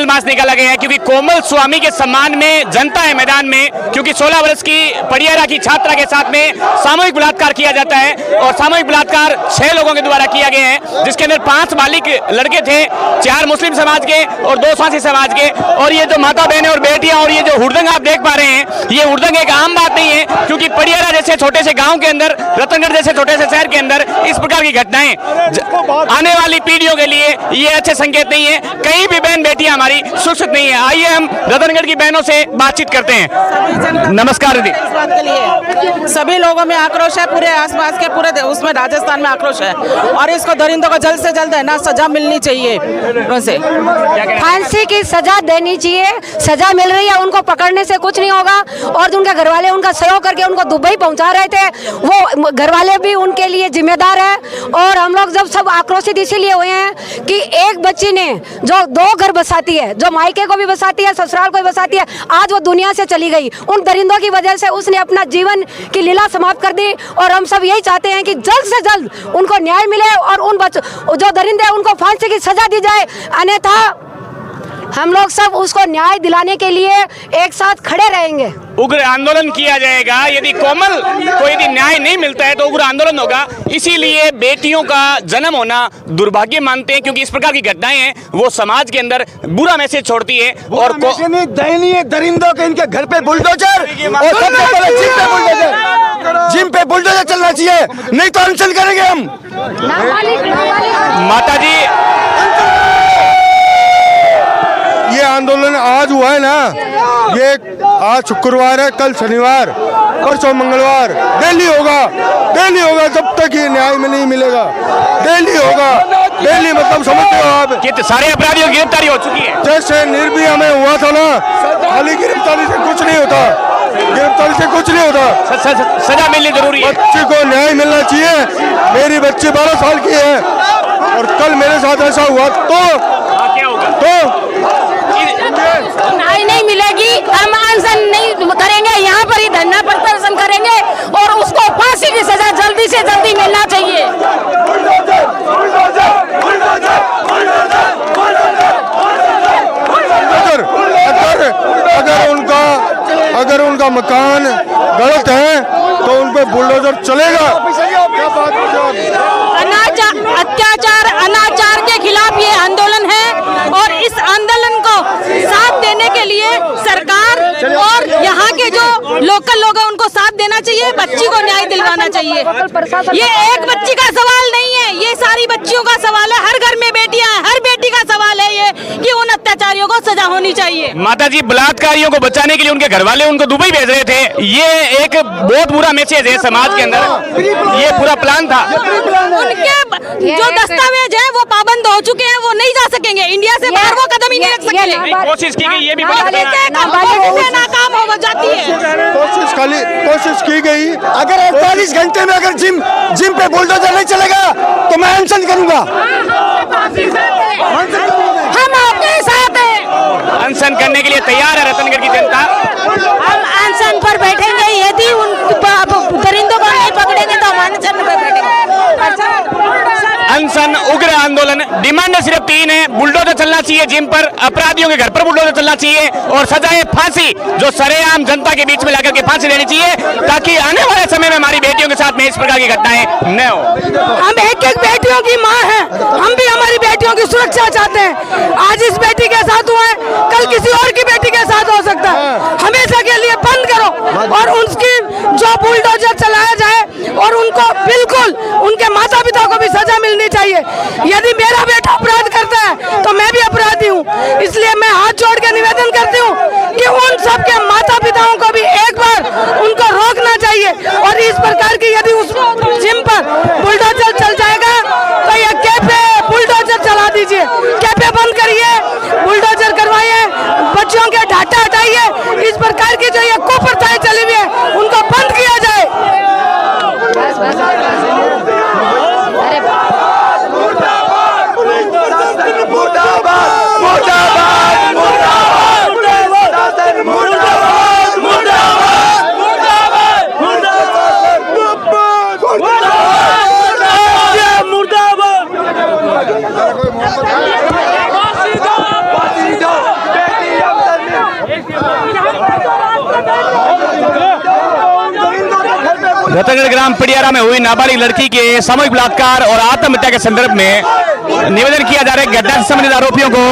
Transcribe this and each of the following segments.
Candle march निकाला गया है, क्योंकि कोमल स्वामी के सम्मान में जनता है मैदान में, क्योंकि 16 वर्ष की पडियारा की छात्रा के साथ में सामूहिक बलात्कार किया जाता है और सामूहिक बलात्कार 6 लोगों के द्वारा किया गया है, जिसके अंदर 5 बालिग लड़के थे, 4 मुस्लिम समाज के और 2 स्वासी समाज के। और ये जो माता बहनें और बेटियां और ये जो हुड़दंग आप देख पा रहे हैं, ये हुड़दंग एक आम बात नहीं है, क्योंकि पडियारा जैसे छोटे से गांव के अंदर, रतनगढ़ जैसे छोटे से शहर के अंदर इस प्रकार की घटनाएं आने वाली पीढ़ियों के लिए ये अच्छे संकेत नहीं है। कहीं भी बहन बेटियां हमारी सुरक्षित नहीं है। आइए हम रतनगढ़ की बहनों से बातचीत करते हैं। नमस्कार दीदी। इस बात के लिए सभी लोगों में आक्रोश है, पूरे आसपास के पूरे उसमें राजस्थान में आक्रोश है और इसको दरिंदों को जल्द से जल्द है ना सजा मिलनी चाहिए, उनसे फांसी की सजा देनी चाहिए। सजा मिल रही है, उनको पकड़ने से कुछ नहीं होगा। और उनके घर वाले उनका सहयोग करके उनको दुबई पहुंचा रहे थे, वो घर वाले भी उनके लिए जिम्मेदार है। और हम लोग जब सब आक्रोशित इसीलिए हुए हैं कि एक बच्ची ने जो 2 घर बसाती है, जो मायके को भी बसाती है, ससुराल को भी बसाती है, आज वो दुनिया से चली गई। उन दरिंदों की वजह से उसने अपना जीवन की लीला समाप्त कर दी और हम सब यही चाहते हैं कि जल्द से जल्द उनको न्याय मिले और उन जो दरिंदे उनको फांसी की सजा दी जाए। अन्यथा हम लोग सब उसको न्याय दिलाने के लिए एक साथ खड़े रहेंगे। उग्र आंदोलन किया जाएगा। यदि कोमल को यदि न्याय नहीं मिलता है तो उग्र आंदोलन होगा। इसीलिए बेटियों का जन्म होना दुर्भाग्य मानते हैं, क्योंकि इस प्रकार की घटनाएं हैं वो समाज के अंदर बुरा मैसेज छोड़ती है। और दयनीय दरिंदों के इनके घर पे बुलडोजर और जिम पे बुलडोजर चलना चाहिए, नहीं तो अनशन करेंगे हम। माता जी, ये आंदोलन आज हुआ है ना, ये आज शुक्रवार है, कल शनिवार, परसों मंगलवार, डेली होगा जब तक ये न्याय में नहीं मिलेगा। डेली होगा, डेली मतलब समझते हो आप। कितने सारे अपराधियों की गिरफ्तारी हो चुकी है। जैसे निर्भया में हुआ था ना, खाली गिरफ्तारी से कुछ नहीं होता, सजा मिलनी जरूरी है। बच्चे को न्याय मिलना चाहिए। मेरी बच्ची 12 साल की है और कल मेरे साथ ऐसा हुआ तो क्या होगा? तो न्याय नहीं मिलेगी, हम अनशन नहीं करेंगे, यहाँ पर ही धरना प्रदर्शन करेंगे और उसको फांसी की सजा जल्दी से जल्दी मिलना चाहिए। अगर उनका मकान गलत है तो उन पे बुलडोजर चलेगा। अत्याचार अनाचार के खिलाफ ये आंदोलन है और इस आंदोलन को साथ देने के लिए सरकार और यहाँ के जो लोकल लोग हैं उनको साथ देना चाहिए। बच्ची को न्याय दिलवाना चाहिए। ये एक बच्ची का सवाल नहीं है, ये सारी बच्चियों का सवाल है। हर घर में बेटियां हैं, हर बेटी का सवाल है ये कि उन अत्याचारियों को सजा होनी चाहिए। माता जी, बलात्कारियों को बचाने के लिए उनके घर वाले उनको दुबई भेज रहे थे। ये एक बहुत बुरा मैसेज है समाज के अंदर। ये पूरा प्लान था। उनके जो दस्तावेज है वो पाबंद हो चुके हैं, वो नहीं जा सकेंगे इंडिया से बाहर, वो कदम ही नहीं रख सकेंगे। कोशिश की गई, ये भी नाकाम हो जाती है। कोशिश की गई। अगर 48 घंटे में अगर जिम पे बुलडोजर नहीं चलेगा तो मैं अनशन करूंगा। हम आपके साथ हैं। अनशन करने के लिए तैयार है रतनगढ़ की जनता। हम अनशन पर बैठेंगे, यदि उन दरिंदों को नहीं पकड़ेंगे तो हम अनशन पर बैठेंगे। अनशन, उग्र आंदोलन, डिमांड सिर्फ 3 है। बुलडोजर चलना चाहिए जिम पर, अपराधियों के घर पर बुलडोजर चलना चाहिए और सजाए फांसी जो सरेआम जनता के बीच में लाकर के फांसी देनी चाहिए, ताकि आने वाले समय में हमारी बेटियों के साथ में इस प्रकार की घटनाएं न हो। हम एक बेटियों की माँ हैं, हम भी हमारी बेटियों की सुरक्षा चाहते हैं। आज इस बेटी के साथ हुआ है, कल किसी और की बेटी के साथ हो सकता है। हमेशा के लिए बंद करो और उसकी जो बुलडोजर चलाया जाए और उनको बिल्कुल उनके माता पिता को भी सजा मिलनी चाहिए। यदि मेरा बेटा अपराध करता है तो मैं भी अपराधी हूँ, इसलिए मैं हाथ जोड़ के निवेदन करती हूँ कि उन सब के माता पिताओं को भी एक बार उनको रोकना चाहिए। और इस प्रकार की यदि उस जिम पर बुलडोजर चल जाएगा तो ये कैफे बुलडोजर चला दीजिए, कैफे बंद करिए, बुलडोजर करवाइए, बच्चों के डाटा हटाइए। इस प्रकार की जो ये कुप्रथाएं चली हुई है उनको बंद किया जाए। मुर्दाबाद, मुर्दाबाद, मुर्दाबाद। रतनगढ़ ग्राम पड़ियारा में हुई नाबालिग लड़की के सामूहिक बलात्कार और आत्महत्या के संदर्भ में निवेदन किया जा रहा है घटना से संबंधित आरोपियों को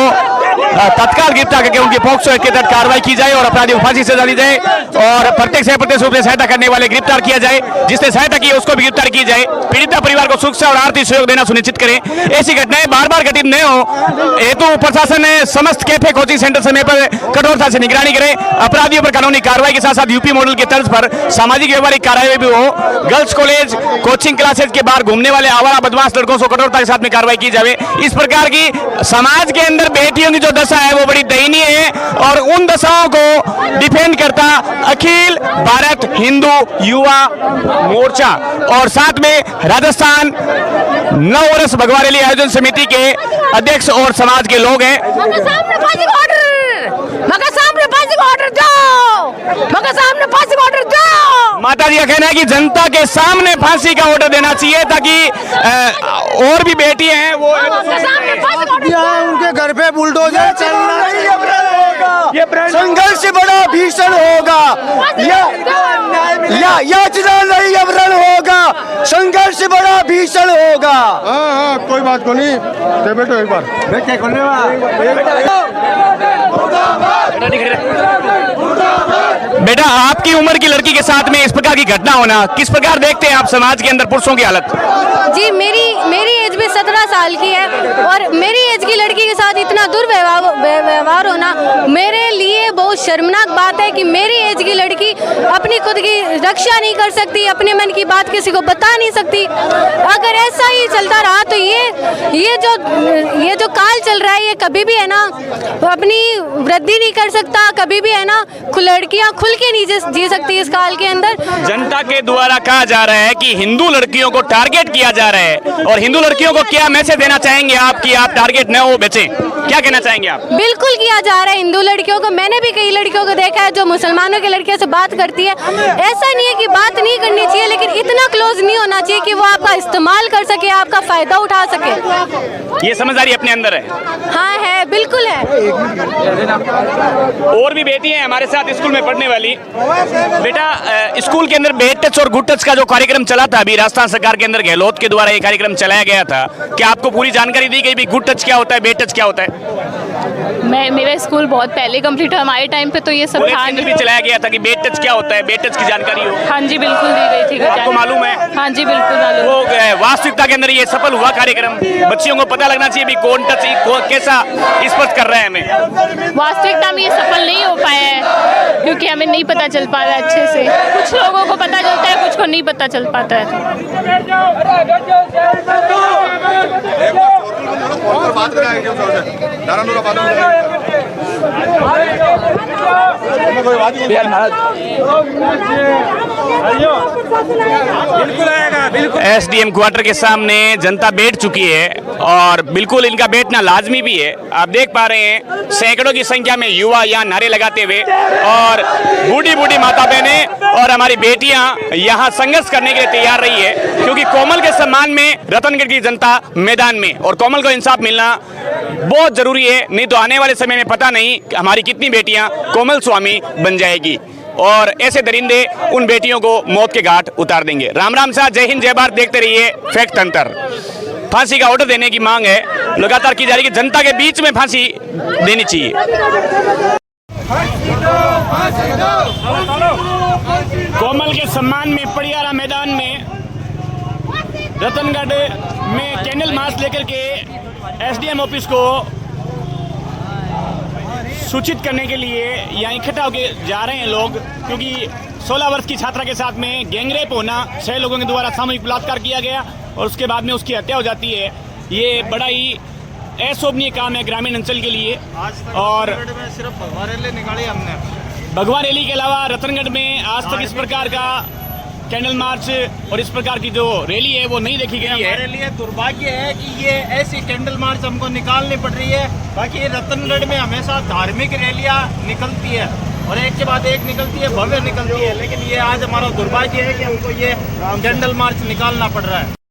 तत्काल गिरफ्तार करके उनकी पॉक्सो एक्ट के तहत कार्रवाई की जाए और अपराधियों को फांसी सजा दी जाए और प्रत्येक से प्रत्येक रूप से सहायता करने वाले गिरफ्तार किया जाए, जिसने सहायता की उसको भी गिरफ्तार की जाए। पीड़िता परिवार को सुरक्षा और आर्थिक सहयोग देना सुनिश्चित करें। ऐसी घटनाएं बार बार घटित न हो हेतु प्रशासन ने समस्त कैफे कोचिंग सेंटर समय पर कठोरता से निगरानी करे। अपराधियों पर कानूनी कार्रवाई के साथ साथ यूपी मॉडल के तर्ज पर सामाजिक व्यवहारिक कार्रवाई भी हो। गर्ल्स कॉलेज कोचिंग क्लासेज के बाहर घूमने वाले आवारा बदमाश लड़कों को कठोरता के साथ में कार्रवाई की जाए। इस प्रकार की समाज के अंदर बेटियों की जो दशा है वो बड़ी दयनीय है और उन दशाओं को डिफेंड करता अखिल भारत हिंदू युवा मोर्चा और साथ में राजस्थान नव वर्ष भगवा रैली आयोजन समिति के अध्यक्ष और समाज के लोग हैं। माता जी का कहना है कि जनता के सामने फांसी का ऑर्डर देना चाहिए ताकि और भी बेटियां हैं वो उनके घर पे बुलडोजर चलना ये संघर्ष बड़ा भीषण होगा, याचना नहीं अमरण होगा, संघर्ष बड़ा भीषण होगा। हाँ कोई बात को नहीं दे बेटो एक बार बेटा आपकी उम्र की लड़की के साथ में इस प्रकार की घटना होना किस प्रकार देखते हैं आप समाज के अंदर पुरुषों की हालत? जी मेरी एज भी 17 साल की है और मेरी एज की लड़की के साथ इतना दुर्व्यवहार होना मेरे लिए बहुत शर्मनाक बात है कि मेरी एज की लड़की अपनी खुद की रक्षा नहीं कर सकती, अपने मन की बात किसी को बता नहीं सकती। अगर ऐसा ही चलता रहा तो ये जो काल चल रहा है ये कभी भी है ना अपनी वृद्धि नहीं कर सकता, कभी भी है ना लड़कियां खुल के नहीं जी सकती इस काल के अंदर। जनता के द्वारा कहा जा रहा है कि हिंदू लड़कियों को टारगेट किया जा रहा है और हिंदू लड़कियों को क्या मैसेज देना चाहेंगे आप कि आप टारगेट न हो बचे, क्या कहना चाहेंगे आप? बिल्कुल किया जा रहा है हिंदू लड़कियों को। मैंने भी कई लड़कियों को देखा है जो मुसलमानों की लड़कियों से बात करती है। ऐसा नहीं है कि बात नहीं करनी चाहिए लेकिन इतना क्लोज नहीं होना चाहिए कि वो आपका इस्तेमाल कर सके, आपका फायदा उठा सके। ये समझदारी अपने अंदर है? हाँ है, बिल्कुल है। और भी बेटी है हमारे साथ स्कूल में पढ़ने वाली। बेटा स्कूल के अंदर बेड टच और गुड टच का जो कार्यक्रम चला था अभी राजस्थान सरकार के अंदर गहलोत के द्वारा ये कार्यक्रम चलाया गया था, क्या आपको पूरी जानकारी दी गई भी गुड टच क्या होता है, बेड टच क्या होता है? मेरा स्कूल बहुत पहले कंप्लीट हुआ, हमारे टाइम पे तो ये सब था नहीं। भी चलाया गया था कि बेड टच क्या होता है, बेड टच की जानकारी हो? हाँ जी बिल्कुल दी गई थी। आपको मालूम है? हाँ जी बिल्कुल मालूम। वो वास्तविकता के अंदर ये सफल हुआ कार्यक्रम, बच्चियों को पता लगना चाहिए भी कौन टच कैसा स्पर्श कर रहा है हमें। वास्तविकता में ये सफल नहीं हो पाया है क्योंकि हमें नहीं पता चल पा रहा है अच्छे से। कुछ लोगों को पता चलता है, कुछ को नहीं पता चल पाता है। एसडीएम क्वार्टर के सामने जनता बैठ चुकी है और बिल्कुल इनका बैठना लाजमी भी है। आप देख पा रहे हैं सैकड़ों की संख्या में युवा यहाँ नारे लगाते हुए और बूढ़ी बूढ़ी माता बहनें और हमारी बेटियां यहाँ संघर्ष करने के लिए तैयार रही है क्योंकि कोमल के सम्मान में रतनगढ़ की जनता मैदान में और कोमल को इंसाफ मिलना बहुत जरूरी है, नहीं तो आने वाले समय में पता नहीं हमारी कितनी बेटियां कोमल स्वामी बन जाएगी और ऐसे दरिंदे उन बेटियों को मौत के घाट उतार देंगे। राम राम साहब, जय हिंद जय भारत। देखते रहिए फैक्ट तंत्र। फांसी का ऑर्डर देने की मांग है लगातार की जा रही है, जनता के बीच में फांसी देनी चाहिए। कोमल के सम्मान में पड़ियारा मैदान में रतनगढ़ में कैंडल मार्च लेकर के एसडीएम ऑफिस को सूचित करने के लिए यहाँ इकट्ठा होकर जा रहे हैं लोग, क्योंकि 16 वर्ष की छात्रा के साथ में गैंगरेप होना, 6 लोगों के द्वारा सामूहिक बलात्कार किया गया और उसके बाद में उसकी हत्या हो जाती है। ये बड़ा ही अशोभनीय काम है ग्रामीण अंचल के लिए। और सिर्फ भगवा रैली निकाली हमने, भगवा रैली के अलावा रतनगढ़ में आज तक इस प्रकार का कैंडल मार्च और इस प्रकार की जो रैली है वो नहीं देखी गई है। हमारे लिए दुर्भाग्य है कि ये ऐसी कैंडल मार्च हमको निकालनी पड़ रही है। बाकी रतनगढ़ में हमेशा धार्मिक रैलियां निकलती है और एक के बाद एक निकलती है, भव्य निकलती है, लेकिन ये आज हमारा दुर्भाग्य है कि हमको ये कैंडल मार्च निकालना पड़ रहा है।